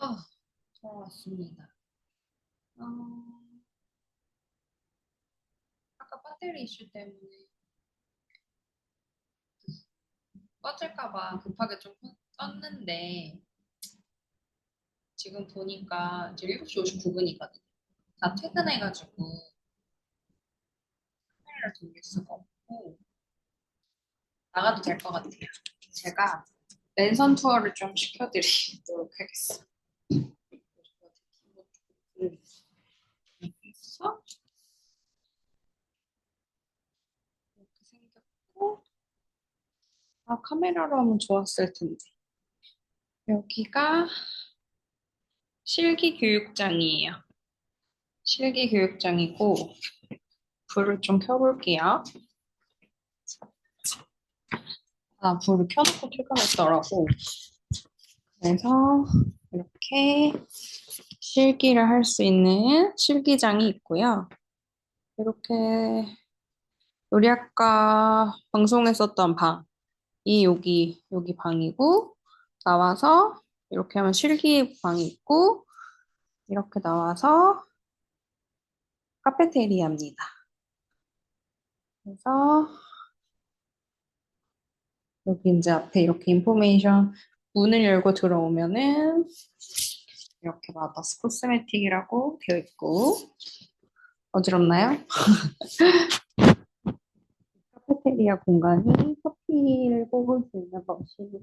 아, 돌아왔습니다. 어, 아까 배터리 이슈 때문에 꺼질까 봐 급하게 좀 껐는데 지금 보니까 이제 7시 59분이거든요. 다 퇴근해가지고 카메라를 돌릴 수가 없고 나가도 될 것 같아요. 제가 랜선 투어를 좀 시켜드리도록 하겠습니다. 그래서 이렇게 생겼고 카메라로 하면 좋았을 텐데 여기가 실기 교육장이에요. 실기 교육장이고 불을 좀 켜볼게요. 불을 켜놓고 퇴근했더라고. 그래서 이렇게 실기를 할 수 있는 실기장이 있고요. 이렇게 우리 아까 방송했었던 방이 여기 방이고, 나와서 이렇게 하면 실기 방이 있고, 이렇게 나와서 카페테리아입니다. 그래서 여기 이제 앞에 이렇게 인포메이션 문을 열고 들어오면은 이렇게 마더스 코스메틱이라고 되어 있고, 어지럽나요? 카페테리아 공간이 커피를 뽑을 수 있는 머신이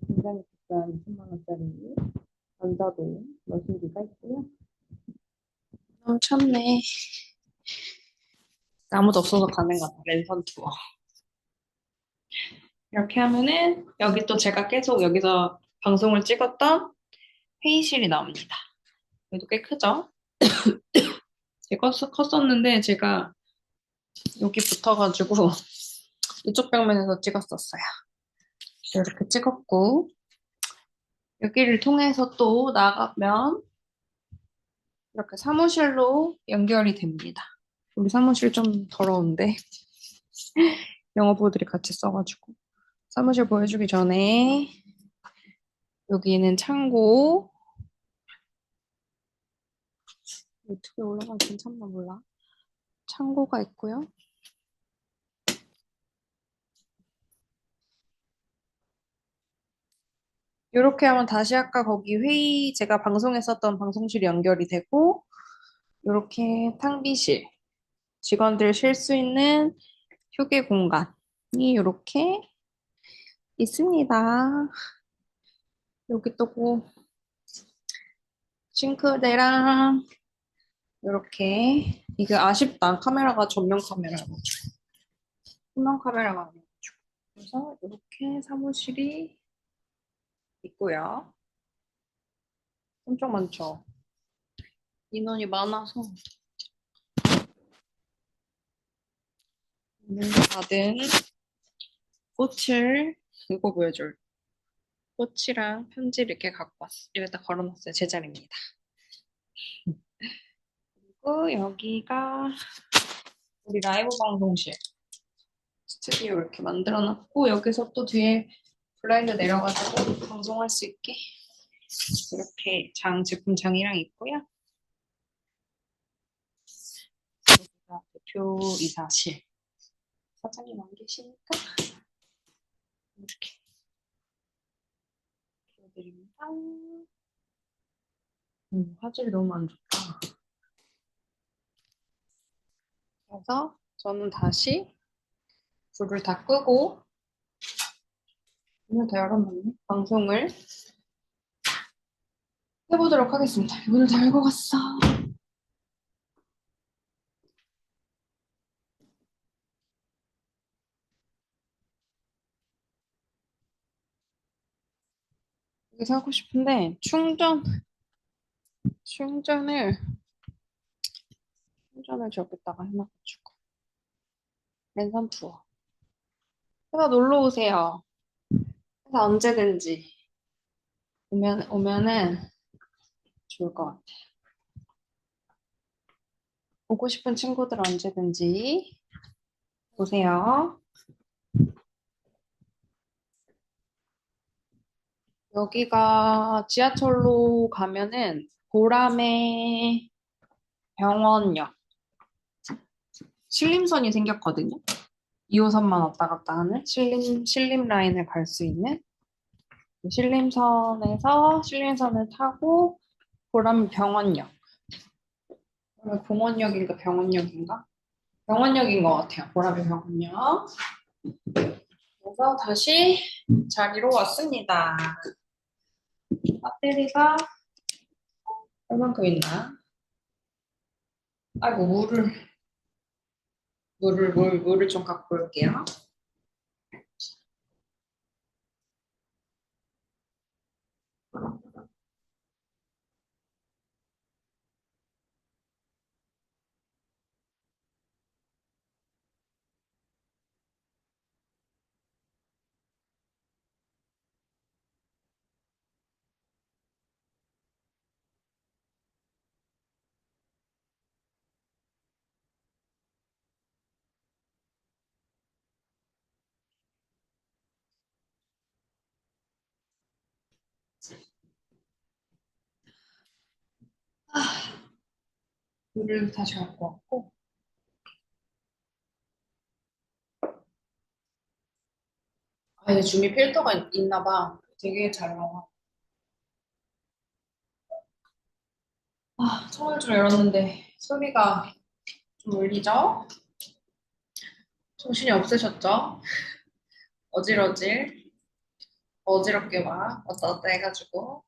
굉장히 비싼 10만 원짜리 전자도 머신기가 있고요. 참네. 아무도 없어서 가는 것 같아. 랜선 투어. 이렇게 하면은 여기 또 제가 계속 여기서 방송을 찍었던 회의실이 나옵니다. 여기도 꽤 크죠? 제가 컸었는데 제가 여기 붙어가지고 이쪽 벽면에서 찍었었어요. 이렇게 찍었고 여기를 통해서 또 나가면 이렇게 사무실로 연결이 됩니다. 우리 사무실 좀 더러운데 영어보들이 같이 써가지고 사무실 보여주기 전에 여기는 창고 어떻게 올라가면 괜찮나 몰라. 창고가 있고요. 이렇게 하면 다시 아까 거기 회의 제가 방송했었던 방송실이 연결이 되고 이렇게 탕비실 직원들 쉴 수 있는 휴게 공간이 이렇게 있습니다. 여기 또고 싱크대랑 이렇게 이게 아쉽다. 카메라가 전면 카메라고 후면 카메라가 아니어가지고 그래서 이렇게 사무실이 있고요. 엄청 많죠. 인원이 많아서 오늘 받은 꽃을 이거 보여줄 꽃이랑 편지를 이렇게 갖고 왔어. 여기다 걸어놨어요. 제 자리입니다. 그리고 여기가 우리 라이브 방송실 스튜디오 이렇게 만들어놨고 여기서 또 뒤에 블라인드 내려가지고 방송할 수 있게 이렇게 제품장이랑 있고요. 여기가 대표 이사실 사장님 안 계시니까 이렇게 보여드립니다. 화질이 너무 안 좋다. 그래서 저는 다시 불을 다 끄고 문을 다 열어놓는 방송을 해보도록 하겠습니다. 문을 다 열고 갔어. 여기서 하고 싶은데 충전을 충전을 저기다가 해놔가지고 랜선 투어. 회사 놀러 오세요. 회사 언제든지 오면은 좋을 것 같아. 오고 싶은 친구들 언제든지 오세요. 여기가 지하철로 가면은 보라매 병원역 신림선이 생겼거든요. 2호선만 왔다 갔다 하는 신림 라인을 갈 수 있는 신림선을 타고 보라매 병원역. 그러면 공원역인가 병원역인가? 병원역인 것 같아요. 보라매 병원역. 그래서 다시 자리로 왔습니다. 배터리가 얼만큼 있나? 아이고, 물을 좀 갖고 올게요. 물을 다시 갖고 왔고. 아, 이게 줌이 필터가 있나 봐. 되게 잘 나와. 아, 창을 좀 열었는데 소리가 좀 울리죠? 정신이 없으셨죠? 어질어질, 어지럽게 막 왔다 갔다 해가지고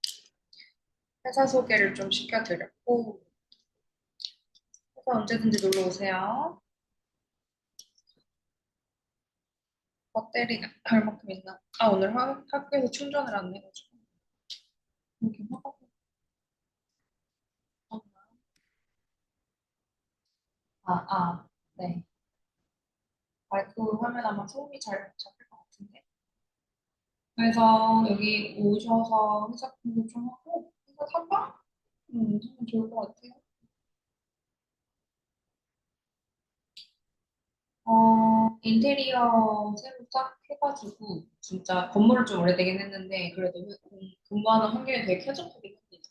회사 소개를 좀 시켜드렸고 회사 언제든지 놀러 오세요. 배터리가 얼마큼 있나? 아, 오늘 학교에서 충전을 안 해가지고 이렇게 화가 났나? 네. 마이크 화면 아마 소음이 잘 잡힐 것 같은데. 그래서 여기 오셔서 회사 공부 좀 하고 회사 탐방? 하면 좋을 것 같아요. 인테리어 새로 딱 해가지고 진짜 건물은 좀 오래되긴 했는데 그래도 근무하는 환경이 되게 쾌적하게 합니다.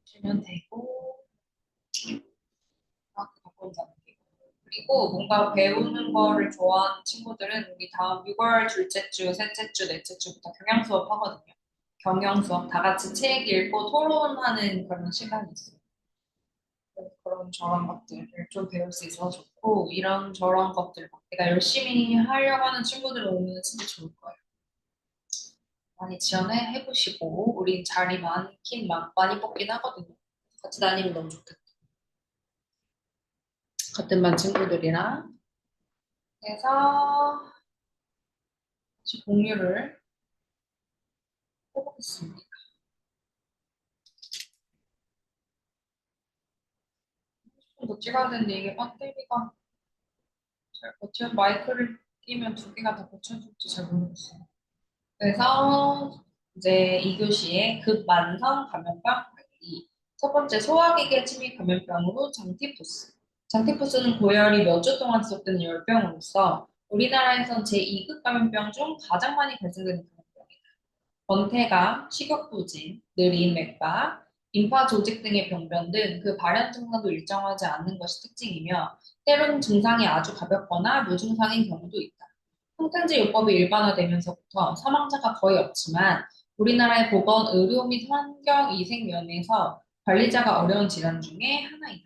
보시면 되고 아, 바꿔 잡기. 그리고 뭔가 배우는 거를 좋아하는 친구들은 여기 다음 6월 둘째 주, 셋째 주, 넷째 주부터 경영 수업 하거든요. 경영 수업 다 같이 책 읽고 토론하는 그런 시간이 있어요. 그래서 그런 저런 것들을 좀 배울 수 있어서 좋고 이런 저런 것들 막 내가 열심히 하려고 하는 친구들 오면 진짜 좋을 거예요. 많이 지원해 해보시고 우린 자리 많이 뽑긴 하거든요. 같이 다니면 너무 좋겠다. 같은 반 친구들이랑 그래서 다시 공유를 해보겠습니다. 좀 더 찍어야 되는데 이게 배터리가 잘 버텨 마이크를 끼면 두 개가 다 버텨줄지 잘 모르겠어요. 그래서 이제 2교시에 급만성 감염병 관리. 첫 번째 소화기계 침입 감염병으로 장티푸스. 장티푸스는 고열이 몇 주 동안 지속되는 열병으로서 우리나라에선 제2급 감염병 중 가장 많이 발생되는 감염병이다. 권태감, 식욕부진, 느린 맥박, 임파 조직 등의 병변 등 그 발현 증상도 일정하지 않는 것이 특징이며 때로는 증상이 아주 가볍거나 무증상인 경우도 있다. 항생제 요법이 일반화되면서부터 사망자가 거의 없지만 우리나라의 보건, 의료 및 환경, 위생 면에서 관리자가 어려운 질환 중에 하나이다.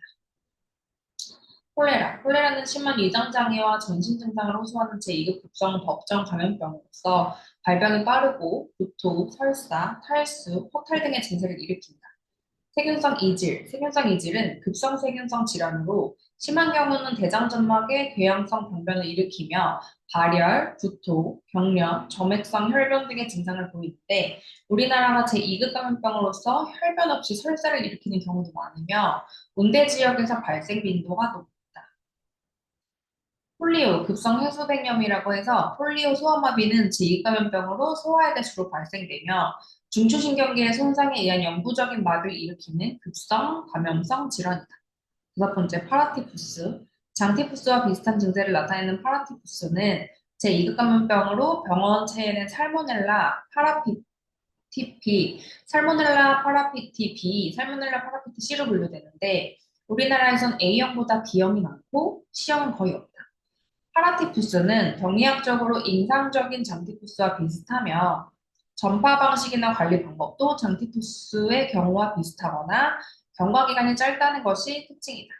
콜레라는 심한 위장장애와 전신 증상을 호소하는 제2급 급성 법정 감염병으로서 발병이 빠르고 구토, 설사, 탈수, 허탈 등의 증세를 일으킨다. 세균성 이질은 급성 세균성 질환으로 심한 경우는 대장점막에 궤양성 병변을 일으키며 발열, 구토, 경련, 점액성 혈변 등의 증상을 보이는데 우리나라가 제2급 감염병으로서 혈변 없이 설사를 일으키는 경우도 많으며 온대 지역에서 발생 빈도가 높다. 폴리오, 급성 해소백염이라고 해서 폴리오 소아마비는 제2감염병으로 소아에게 주로 발생되며 중추신경계의 손상에 의한 영구적인 마비를 일으키는 급성 감염성 질환이다. 다섯 번째, 파라티푸스. 장티푸스와 비슷한 증세를 나타내는 파라티푸스는 제2급 감염병으로 병원체에는 살모넬라, 파라피티피, 살모넬라 파라피티비, 살모넬라 파라피티 C로 분류되는데 우리나라에선 A형보다 B형이 많고 C형은 거의 없다. 파라티푸스는 병리학적으로 임상적인 장티푸스와 비슷하며 전파 방식이나 관리 방법도 장티푸스의 경우와 비슷하거나 경과 기간이 짧다는 것이 특징이다.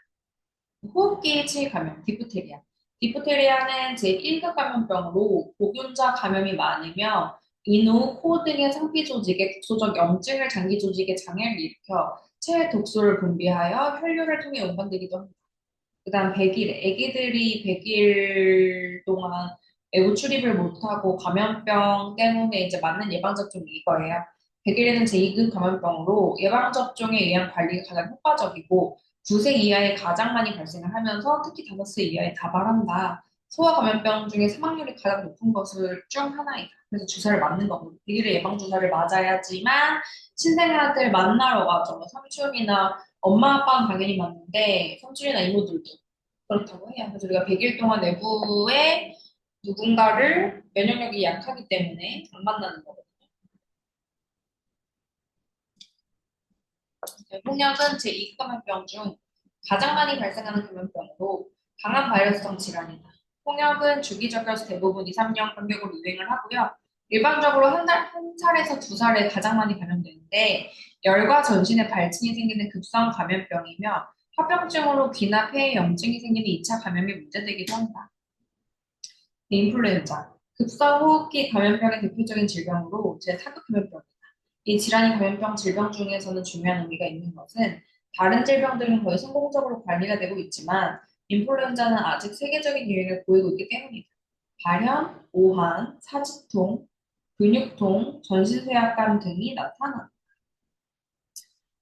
호흡기의 치 감염, 디프테리아. 디프테리아는 제1급 감염병으로 보균자 감염이 많으며 인후, 코 등의 상피 조직에 국소적 염증을 장기 조직에 장애를 일으켜 체외 독소를 분비하여 혈류를 통해 운반되기도 합니다. 그다음 100일, 아기들이 100일 동안 외부 출입을 못하고 감염병 때문에 이제 맞는 예방접종이 이거예요. 100일에는 제2급 감염병으로 예방접종에 의한 관리가 가장 효과적이고 9세 이하에 가장 많이 발생을 하면서 특히 5세 이하에 다발한다. 소아 감염병 중에 사망률이 가장 높은 것을 중 하나이다. 그래서 주사를 맞는 거고 100일에 예방주사를 맞아야지만 신생아들 만나러 가죠. 뭐 삼촌이나 엄마 아빠는 당연히 맞는데 삼촌이나 이모들도 그렇다고 해요. 그래서 우리가 100일 동안 내부에 누군가를 면역력이 약하기 때문에 안 만나는 거거든요. 홍역은 제2급 감염병 중 가장 많이 발생하는 감염병으로 강한 바이러스성 질환이다. 홍역은 주기적이어서 대부분 2, 3년 간격으로 유행을 하고요. 일반적으로 한 살에서 두 살에 가장 많이 감염되는데 열과 전신에 발진이 생기는 급성 감염병이며 합병증으로 귀나 폐에 염증이 생기는 2차 감염이 문제되기도 한다. 인플루엔자, 급성호흡기 감염병의 대표적인 질병으로 제4급 감염병이다. 이 질환이 감염병 질병 중에서는 중요한 의미가 있는 것은 다른 질병들은 거의 성공적으로 관리가 되고 있지만 인플루엔자는 아직 세계적인 유행을 보이고 있기 때문이다. 발현, 오한, 사지통, 근육통, 전신쇠약감 등이 나타나.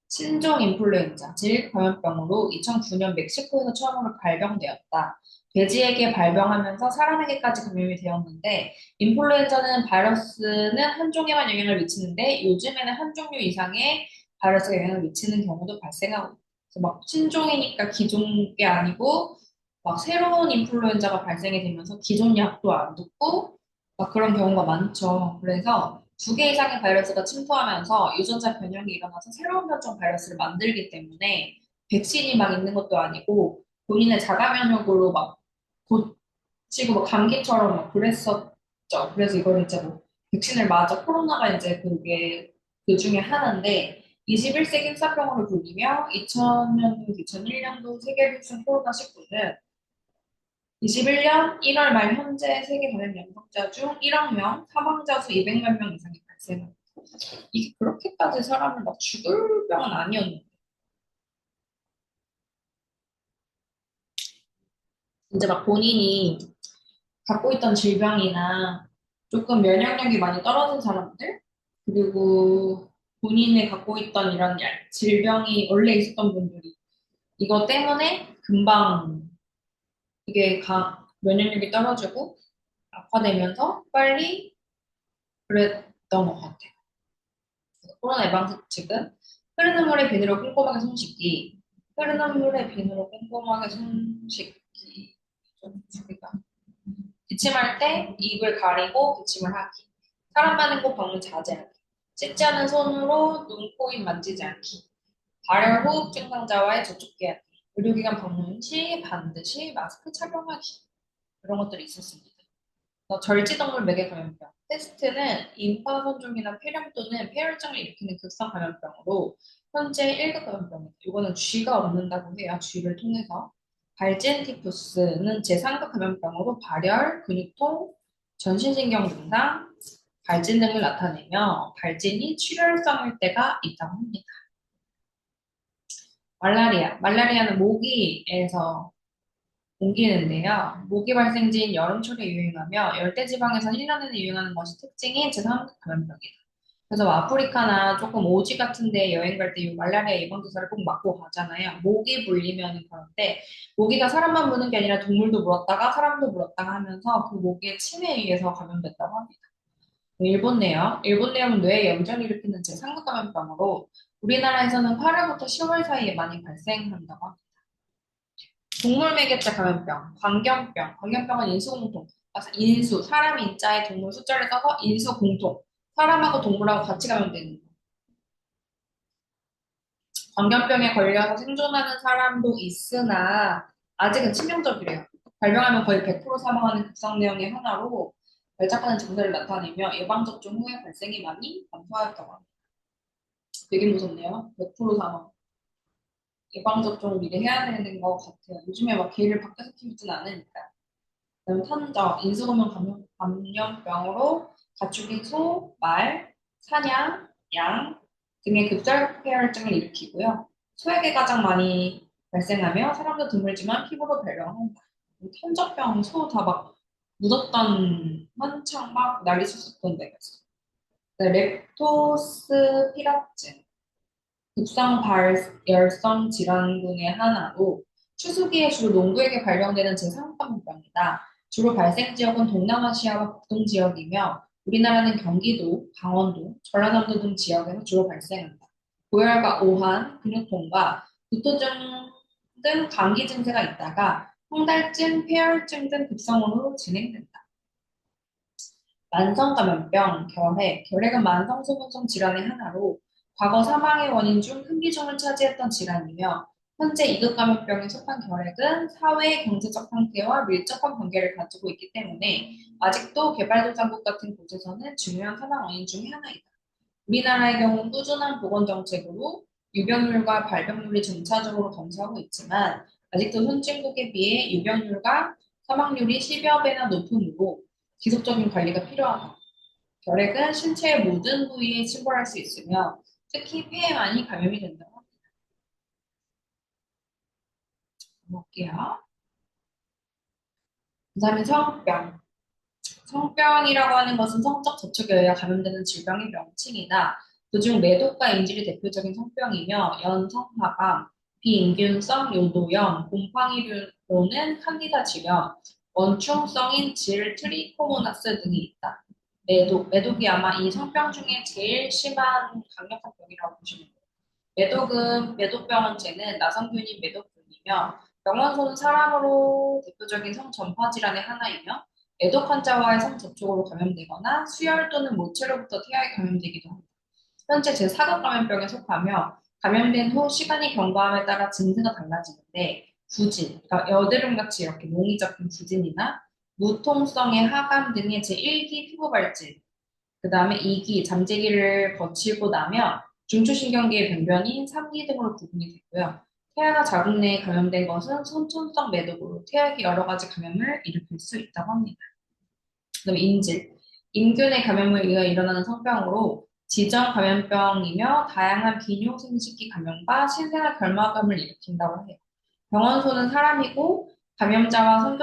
신종 인플루엔자, 질 감염병으로 2009년 멕시코에서 처음으로 발병되었다. 돼지에게 발병하면서 사람에게까지 감염이 되었는데, 인플루엔자는 바이러스는 한 종에만 영향을 미치는데, 요즘에는 한 종류 이상의 바이러스가 영향을 미치는 경우도 발생하고, 있어요. 그래서 막 신종이니까 기존 게 아니고, 막 새로운 인플루엔자가 발생이 되면서 기존 약도 안 듣고, 막 그런 경우가 많죠. 그래서 두 개 이상의 바이러스가 침투하면서 유전자 변형이 일어나서 새로운 변종 바이러스를 만들기 때문에 백신이 막 있는 것도 아니고 본인의 자가 면역으로 막 고치고 막 감기처럼 막 그랬었죠. 그래서 이걸 이제 뭐 백신을 맞아 코로나가 이제 그게 그 중에 하나인데 21세기 흑사병으로 불리며 2000년도, 2001년도 세계 흑사 코로나19는 21년 1월 말 현재 세계 감염 영상자 중 1억 명, 사망자 수 200만 명 이상이 발생합니다. 이게 그렇게까지 사람을 막 죽을 병은 아니었는데 이제 막 본인이 갖고 있던 질병이나 조금 면역력이 많이 떨어진 사람들 그리고 본인이 갖고 있던 이런 질병이 원래 있었던 분들이 이거 때문에 금방 이게 면역력이 떨어지고 악화되면서 빨리 그랬던 것 같아요. 코로나 예방수칙은 흐르는 물에 비누로 꼼꼼하게 손 씻기. 흐르는 물에 비누로 꼼꼼하게 손 씻기. 좀 소리가. 기침할 때 입을 가리고 기침을 하기. 사람 많은 곳 방문 자제하기. 씻지 않은 손으로 눈, 코, 입 만지지 않기. 발열 호흡 증상자와의 접촉 기하기. 의료기관 방문 시 반드시 마스크 착용하기. 이런 것들이 있었습니다. 절지동물 매개 감염병. 테스트는 임파선종이나 폐렴 또는 폐혈증을 일으키는 급성 감염병으로 현재 1급 감염병입니다. 이거는 쥐가 얻는다고 해요. 쥐를 통해서. 발진 티푸스는 제3급 감염병으로 발열, 근육통, 전신신경 증상, 발진 등을 나타내며 발진이 출혈성일 때가 있다고 합니다. 말라리아는 모기에서 옮기는데요. 모기 발생지인 여름철에 유행하며 열대지방에서 1년 내내 유행하는 것이 특징인 제3급 감염병이다. 그래서 뭐 아프리카나 조금 오지 같은 데 여행 갈 때 이 말라리아 예방주사를 꼭 맞고 가잖아요. 모기 물리면 그런데 모기가 사람만 무는 게 아니라 동물도 물었다가 사람도 물었다가 하면서 그 모기의 침에 의해서 감염됐다고 합니다. 일본 내염은 뇌에 염증을 일으키는 제3급 감염병으로 우리나라에서는 8월부터 10월 사이에 많이 발생한다고 합니다. 동물 매개체 감염병, 광견병은 인수공통. 인수, 사람 인자에 동물 숫자를 써서 인수 공통. 사람하고 동물하고 같이 가면 되는 거. 광견병에 걸려서 생존하는 사람도 있으나 아직은 치명적이래요. 발병하면 거의 100% 사망하는 급성 내용의 하나로 발작하는 증세를 나타내며 예방접종 후에 발생이 많이 감소하였다고 합니다. 되게 무섭네요. 100% 사망. 예방접종을 미리 해야 되는 것 같아요. 요즘에 막 개를 밖에서 키우진 않으니까. 그다음에 탄저, 인수공명 감염병으로 가축인 소, 말, 사냥, 양 등의 급작폐혈증을 일으키고요. 소에게 가장 많이 발생하며 사람도 드물지만 피부로 발병한다. 탄저병, 소 다 막 묻었던 한창 막 난리 쳤었던 데가 있어요. 렙토스피라증, 급성 발열성 질환군의 하나로 추수기에 주로 농부에게 발병되는 제3감염병이다. 주로 발생 지역은 동남아시아와 북동 지역이며 우리나라는 경기도, 강원도, 전라남도 등 지역에서 주로 발생한다. 고열과 오한, 근육통과 구토증 등 감기 증세가 있다가 홍달증, 폐혈증 등 급성으로 진행된다. 만성감염병, 결핵은 만성소변성 질환의 하나로 과거 사망의 원인 중 큰 비중을 차지했던 질환이며 현재 2급 감염병에 속한 결핵은 사회 경제적 상태와 밀접한 관계를 가지고 있기 때문에 아직도 개발도상국 같은 곳에서는 중요한 사망 원인 중의 하나이다. 우리나라의 경우 꾸준한 보건 정책으로 유병률과 발병률이 점차적으로 감소하고 있지만 아직도 선진국에 비해 유병률과 사망률이 10여 배나 높으므로 지속적인 관리가 필요하다. 결핵은 신체의 모든 부위에 침몰할 수 있으며 특히 폐에 많이 감염이 된다고 합니다. 볼게요. 그다음에 성병. 성병이라고 하는 것은 성적 접촉에 의해 감염되는 질병의 명칭이다. 그중 매독과 인질이 대표적인 성병이며 연성파감, 비임균성 요도염, 곰팡이류로는 칸디다 질염, 원충성인 질 트리코모나스 등이 있다. 매독이 아마 이 성병 중에 제일 심한 강력한 병이라고 보시면 돼요. 매독병원체는 나성균이 매독균이며 병원소는 사람으로 대표적인 성전파 질환의 하나이며 매독 환자와의 성접촉으로 감염되거나 수혈 또는 모체로부터 태아에 감염되기도 합니다. 현재 제4급 감염병에 속하며 감염된 후 시간이 경과함에 따라 증세가 달라지는데 부진, 그러니까 여드름같이 이렇게 몽이 잡힌 부진이나 무통성의 하감 등의 제1기 피부 발진, 그 다음에 2기 잠재기를 거치고 나면 중추신경계의 병변인 3기 등으로 구분이 되고요. 태아가 자궁 내에 감염된 것은 선천성 매독으로 태아에게 여러 가지 감염을 일으킬 수 있다고 합니다. 그다음에 인질, 임균의 감염에 의해 일어나는 성병으로 지정 감염병이며 다양한 비뇨 생식기 감염과 신생아 결막암을 일으킨다고 해요. 병원소는 사람이고 감염자와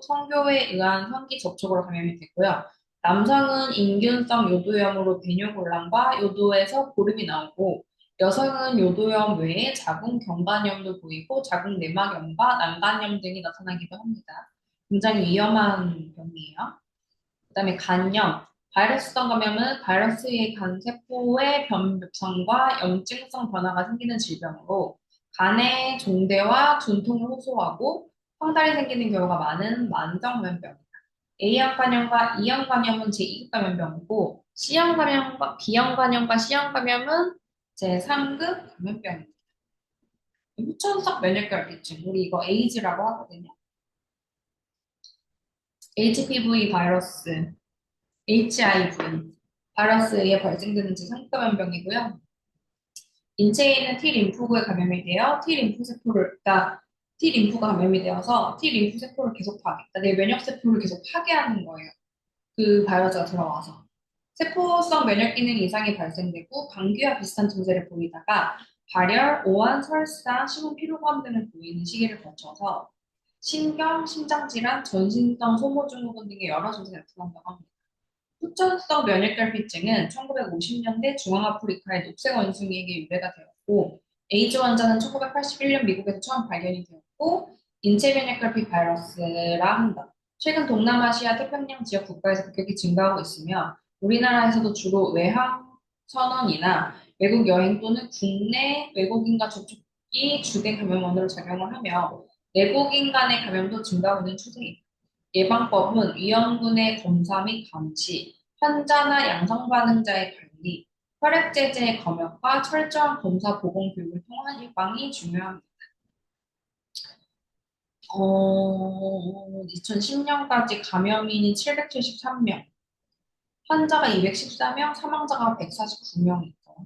성교에 의한 성기 접촉으로 감염이 되고요. 남성은 임균성 요도염으로 배뇨곤란과 요도에서 고름이 나오고 여성은 요도염 외에 자궁 경관염도 보이고 자궁 내막염과 난간염 등이 나타나기도 합니다. 굉장히 위험한 병이에요. 그다음에 간염, 바이러스성 감염은 바이러스의 간세포의 변성과 염증성 변화가 생기는 질병으로 간의 종대와 중통을 호소하고 황달이 생기는 경우가 많은 만성감염병입니다. A형 감염과 E형 감염은 제2급 감염병이고 C형 감염과 B형 감염과 C형 감염은 제3급 감염병입니다. 후천성 면역결핍증, 우리 이거 에이즈라고 하거든요. HPV 바이러스, HIV, 바이러스에 의해 발생되는 제3감염병이고요. 인체에 있는 T림프구에 감염이 되어 그러니까 T림프가 감염이 되어서 T림프세포를 계속 그러니까 내 면역세포를 계속 파괴하는 거예요. 그 바이러스가 들어와서. 세포성 면역 기능 이상이 발생되고 감기와 비슷한 증세를 보이다가 발열, 오한, 설사, 심한 피로감 등을 보이는 시기를 거쳐서 신경, 심장질환, 전신성 소모증후군 등의 여러 증세가 나타난다고 합니다. 후천성 면역결핍증은 1950년대 중앙아프리카의 녹색 원숭이에게 유래가 되었고, 에이즈 환자는 1981년 미국에서 처음 발견이 되었고, 인체 면역결핍 바이러스라 한다. 최근 동남아시아 태평양 지역 국가에서 급격히 증가하고 있으며, 우리나라에서도 주로 외항 선원이나 외국 여행 또는 국내 외국인과 접촉이 주된 감염원으로 작용을 하며, 내국인 간의 감염도 증가하고 있는 추세입니다. 예방법은 위험군의 검사 및 감시, 환자나 양성 반응자의 관리, 혈액제제의 검역과 철저한 검사 보건 교육을 통한 예방이 중요합니다. 2010년까지 감염인이 773명, 환자가 214명, 사망자가 149명 있고,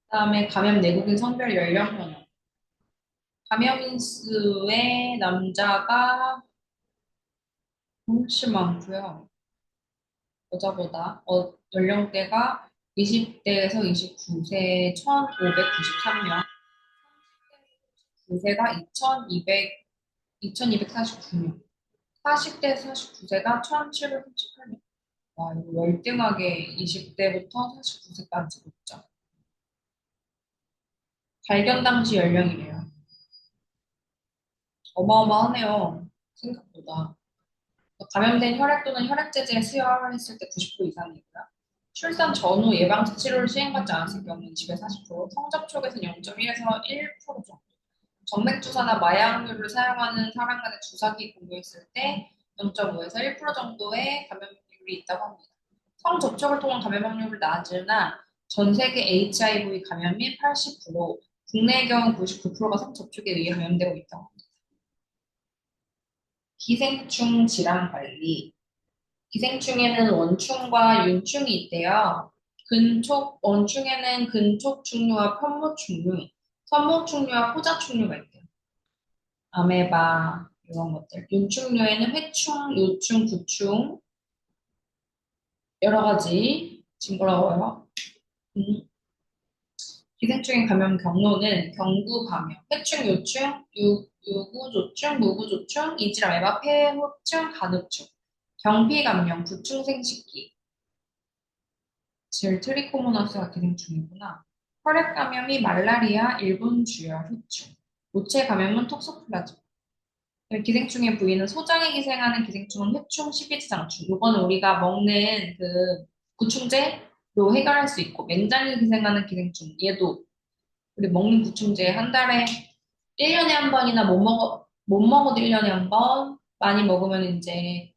그다음에 감염 내국인 성별 연령 현황. 감염인 수의 남자가 훨씬 많고요. 여자보다 연령대가 20대에서 29세 1,593명, 9세가 2,249명, 40대에서 49세가 1,738명. 와, 이거 월등하게 20대부터 49세까지 높죠. 발견 당시 연령이래요. 어마어마하네요. 생각보다. 감염된 혈액 또는 혈액제제에 수혈을 했을 때 90% 이상이고요. 출산 전후 예방적 치료를 시행받지 않았을 경우는 20에서 40%, 성접촉에서는 0.1에서 1% 정도. 정맥주사나 마약류를 사용하는 사람 간의 주사기 공유했을 때 0.5에서 1% 정도의 감염률이 있다고 합니다. 성접촉을 통한 감염 확률은 낮으나 전 세계 HIV 감염이 80%, 국내의 경우 99%가 성접촉에 의해 감염되고 있다고 합니다. 기생충 질환 관리. 기생충에는 원충과 윤충이 있대요. 원충에는 근촉충류와 편모충류, 선모충류와 포자충류가 있대요. 아메바, 이런 것들. 윤충류에는 회충, 요충, 구충, 여러 가지 징그러워요. 음, 기생충의 감염 경로는 경구 감염, 회충, 요충, 유구조충, 무구조충, 이지라메바, 폐흡충, 간흡충, 경피 감염, 구충 생식기, 질 트리코모나스가 기생충이구나. 혈액 감염이 말라리아, 일본 주열, 흡충, 모체 감염은 톡소플라즘. 기생충의 부위는 소장에 기생하는 기생충은 회충, 십이지장충. 이거는 우리가 먹는 그 구충제로 해결할 수 있고, 맹장에 기생하는 기생충, 얘도 우리 먹는 구충제 한 달에 1년에 한 번이나 못 먹어도 1년에 한 번, 많이 먹으면 이제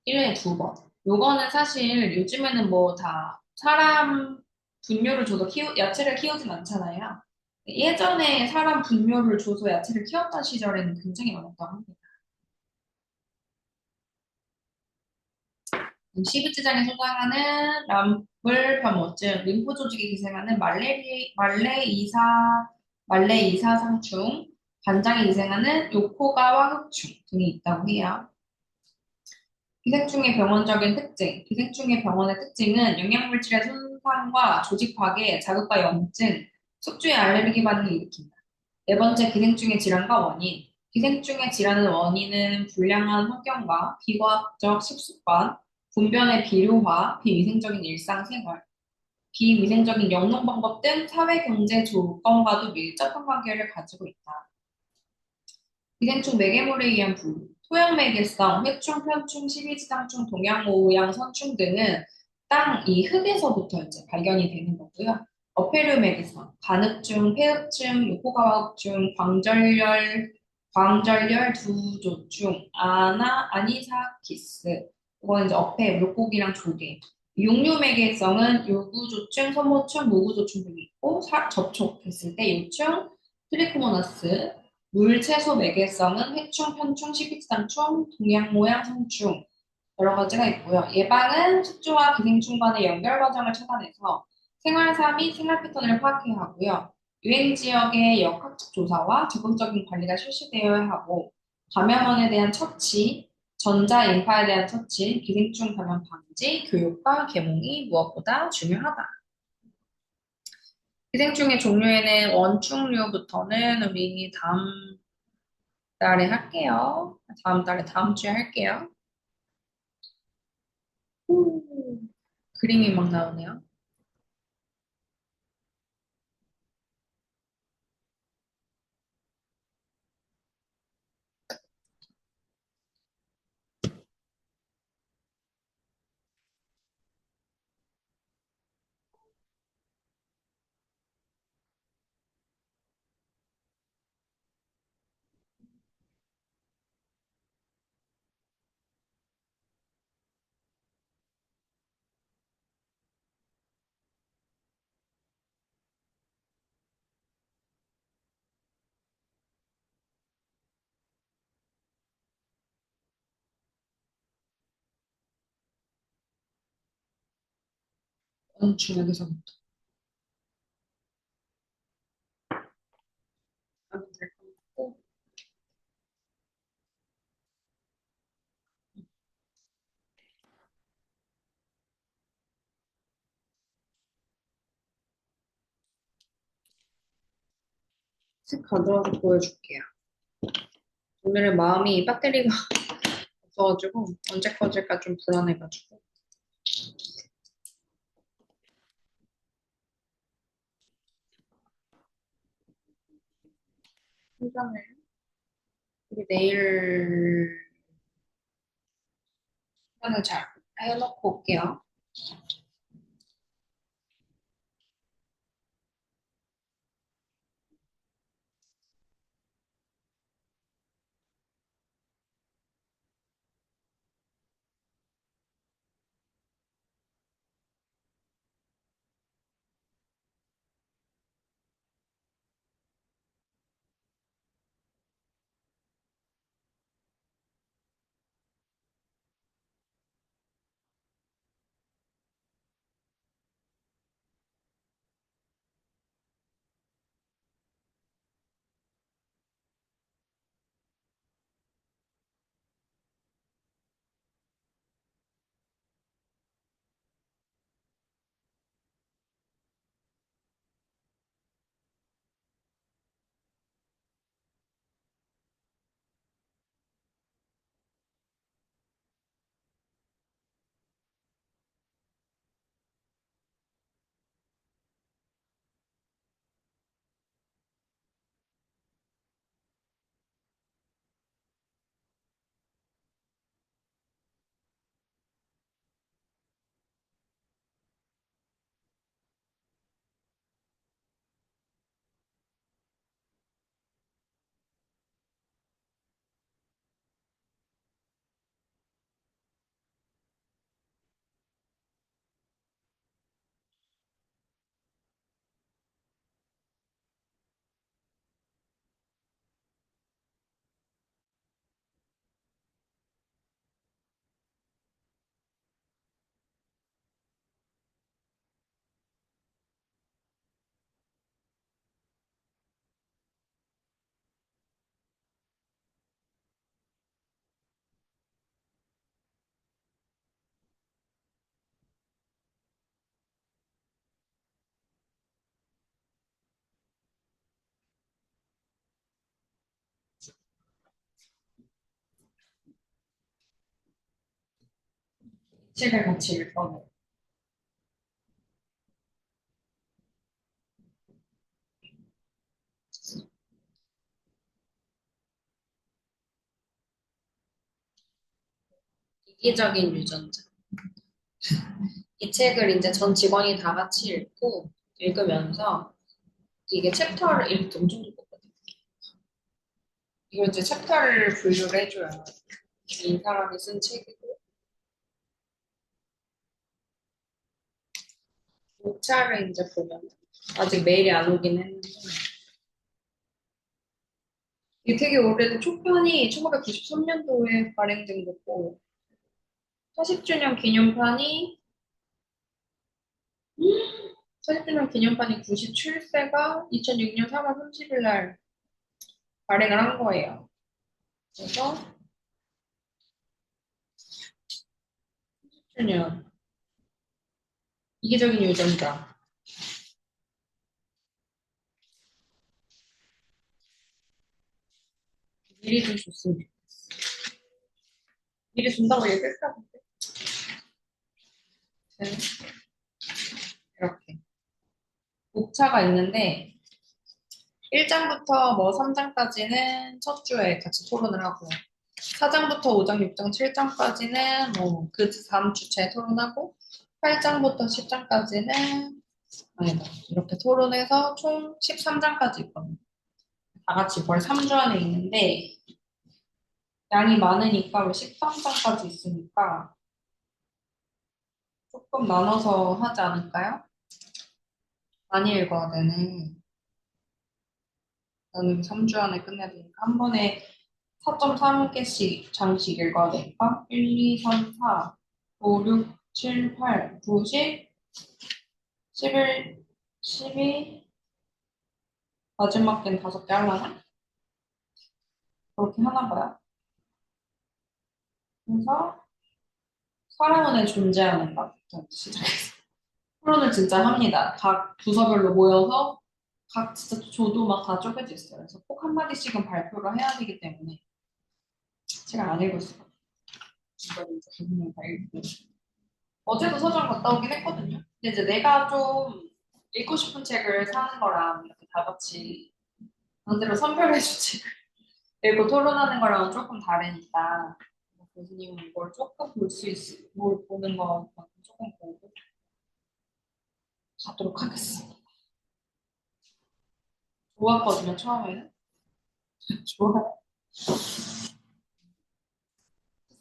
1년에 두 번. 요거는 사실 요즘에는 뭐 다 사람 분뇨를 줘서 야채를 키우진 않잖아요. 예전에 사람 분뇨를 줘서 야채를 키웠던 시절에는 굉장히 많았다고 합니다. 시브지장에 소장하는 람불편모증, 림프 조직에 기생하는 말레이사상충, 간장에 기생하는 요코가와 흡충 등이 있다고 해요. 기생충의 병원적인 특징. 기생충의 병원의 특징은 영양물질의 손상과 조직 파괴, 자극과 염증, 숙주의 알레르기 반응을 일으킨다. 네 번째, 기생충의 질환과 원인. 기생충의 질환의 원인은 불량한 환경과 비과학적 식습관, 분변의 비료화, 비위생적인 일상생활, 비위생적인 영농 방법 등 사회 경제 조건과도 밀접한 관계를 가지고 있다. 기생충 매개물에 의한 분류, 토양매개성, 회충, 편충, 십이지장충, 동양오양, 선충 등은 땅 이 흙에서부터 이제 발견이 되는 거고요. 어패류 매개성, 간흡증, 폐흡증, 요코가와흡증, 광절열, 두조증, 아니사키스, 이거는 이제 어패, 물고기랑 조개. 육류 매개성은 요구조증, 선모충, 무구조충 등이 있고 접촉했을 때 요충, 트리코모나스, 물, 채소 매개성은 해충, 편충, 식이상충, 동양 모양 성충 여러 가지가 있고요. 예방은 숙주와 기생충 간의 연결 과정을 차단해서 생활사 및 생활 패턴을 파악해야 하고요. 유행 지역의 역학적 조사와 적극적인 관리가 실시되어야 하고 감염원에 대한 처치, 전자 인파에 대한 처치, 기생충 감염 방지, 교육과 계몽이 무엇보다 중요하다. 기생충의 종류에는 원충류부터는 우리 다음 달에 할게요. 다음 달에 다음 주에 할게요. 그림이 막 나오네요. 원추 여기서부터 하면 될 것 같고. 책 가져와서 보여줄게요. 오늘은 마음이 배터리가 없어가지고 언제 꺼질까 좀 불안해가지고. 시간을 우리 내일 시간을 잘 해놓고 올게요. 책을 같이 읽어요. 이기적인 유전자. 이 책을 이제 전 직원이 다 같이 읽으면서 이게 챕터를 읽기 엄청 두껍거든요. 이걸 이제 챕터를 분류를 해줘요. 이 사람이 쓴 책이고, 목차를 이제 보면 아직 메일이 안 오긴 했는데 이게 되게 오래된 초편이 1993년도에 발행된 거고 40주년 기념판이 40주년 기념판이 97세가 2006년 3월 30일 날 발행을 한 거예요. 그래서 10주년 이기적인 유전자 미리 좀 줬으면 좋겠어. 미리 준다고 얘기했다 근데 이렇게 목차가 있는데 1장부터 뭐 3장까지는 첫 주에 같이 토론을 하고 4장부터 5장, 6장, 7장까지는 뭐 그 다음 주차에 토론하고 8장부터 10장까지는 아니다. 이렇게 토론해서 총 13장까지 있거든요. 다 같이 벌 3주 안에 있는데 양이 많으니까 13장까지 있으니까 조금 나눠서 하지 않을까요? 많이 읽어야 되네. 나는 3주 안에 끝내야 되니까 한 번에 4.3개씩 장씩 읽어야 되니까 1, 2, 3, 4, 5, 6, 7, 8, 9, 10, 11, 12, 마지막 겐 5개 하려나? 그렇게 하나 봐요. 그래서 사랑은에 존재하는 것부터 시작해서 토론을 진짜 합니다. 각 부서별로 모여서 각 진짜 조도 막 다 쪼개져 있어요. 그래서 꼭 한마디씩은 발표를 해야 되기 때문에 제가 안 읽을 수가 없어요. 이거를 이제 부분을 다 읽고 어제도 서점 갔다 오긴 했거든요. 근데 이제 내가 좀 읽고 싶은 책을 사는 거랑 이렇게 다 같이 반대로 선별해준 책을 읽고 토론하는 거랑은 조금 다르니까 교수님은 이걸 조금 볼 수 있을, 뭘 보는 것만큼 조금 보고 가도록 하겠습니다. 좋았거든요, 처음에는. 좋아요.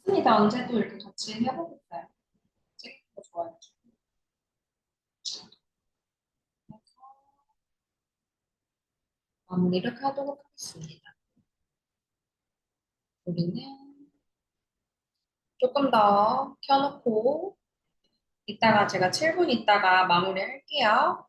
좋습니다. 언제 또 이렇게 같이 해보겠어요. 책도 좋아요. 마무리를 하도록 하겠습니다. 우리는 조금 더 켜놓고 이따가 제가 7분 있다가 마무리할게요.